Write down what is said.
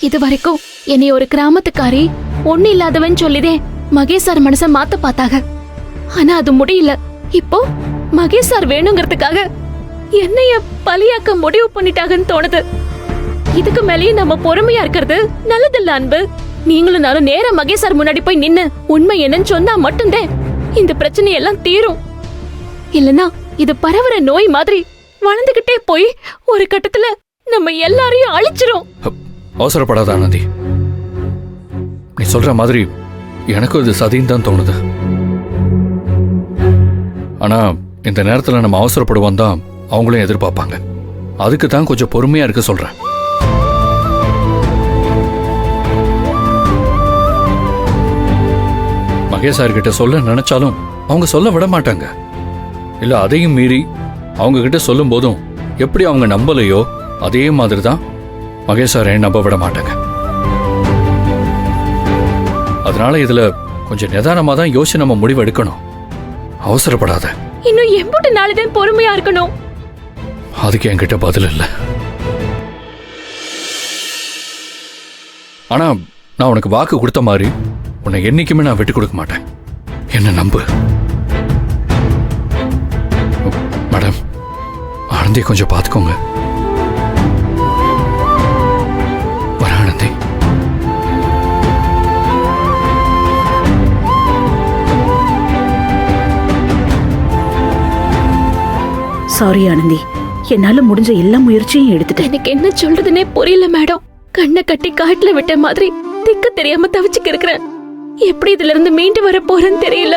இது வரைக்கும் என்னை ஒரு கிராமத்துக்காரி ஒண்ணு இல்லாதவன் சொல்லிதே மகேஷ் சார் மனச மாத்த பார்த்தாங்க. ஆனா அது முடியல. இப்போ மகேஷ் சார் வேணுங்கிறதுக்காக என்னைய பலியாக்க முடிவு பண்ணிட்டாங்கன்னு தோணுது. இதுக்கு மேலேயே நம்ம பொறுமையா இருக்கிறது நல்லதில்ல அன்பு. நீங்களும் நானும் நேரா மகேஷ் சார் முன்னாடி போய் நின்னு உண்மை என்னன்னு சொன்னா மட்டும்தான் இந்த பிரச்சனை எல்லாம் தீரும். இல்லனா இது பரவற நோய் மாதிரி வளர்ந்துகிட்டே போய் ஒரு கட்டத்துல நம்ம எல்லாரையும் அழிச்சிரும். அவசரப்படாத ஆனந்தி. நீ சொல்ற மாதிரி எனக்கும் இது சதின்னு தான் தோணுது. ஆனா இந்த நேரத்துல நம்ம அவசரப்படுவோம் தான் அவங்களும் எதிர்பார்ப்பாங்க. அதுக்கு தான் கொஞ்சம் பொறுமையா இருக்க சொல்றேன். மகேஷ் சார் கிட்ட சொல்ல நினைச்சாலும் அவங்க சொல்ல விட மாட்டாங்க. இல்ல அதையும் மீறி அவங்க கிட்ட சொல்லும் போதும் எப்படி அவங்க நம்பலையோ அதே மாதிரி தான் மகேஷ் சாரை நம்ப விட மாட்டாங்க. அதனால இதுல கொஞ்சம் நிதானமா தான் யோசிச்சு நம்ம முடிவு எடுக்கணும். அவசரப்படாத. இன்னும் எம்புட்டு நாளுதான் பொறுமையா இருக்கணும். அதுக்கு என்கிட்ட பதில் இல்ல. ஆனா நான் உனக்கு வாக்கு கொடுத்த மாதிரி உன்னை என்னைக்குமே நான் விட்டு கொடுக்க மாட்டேன். என்ன நம்பு. மேடம், ஆனந்தி கொஞ்சம் பார்த்துக்கோங்க. வர ஆனந்தி. சாரி ஆனந்தி, என்னால முடிஞ்ச எல்லா முயற்சியும் எடுத்துட்டேன். எனக்கு என்ன சொல்றதுன்னே புரியல மேடம். கண்ணை கட்டி காட்டுல விட்ட மாதிரி திக்க தெரியாம தவிச்சுக்கு இருக்கிறேன். எப்படி இதுல இருந்து மீண்டு வர போறேன்னு தெரியல.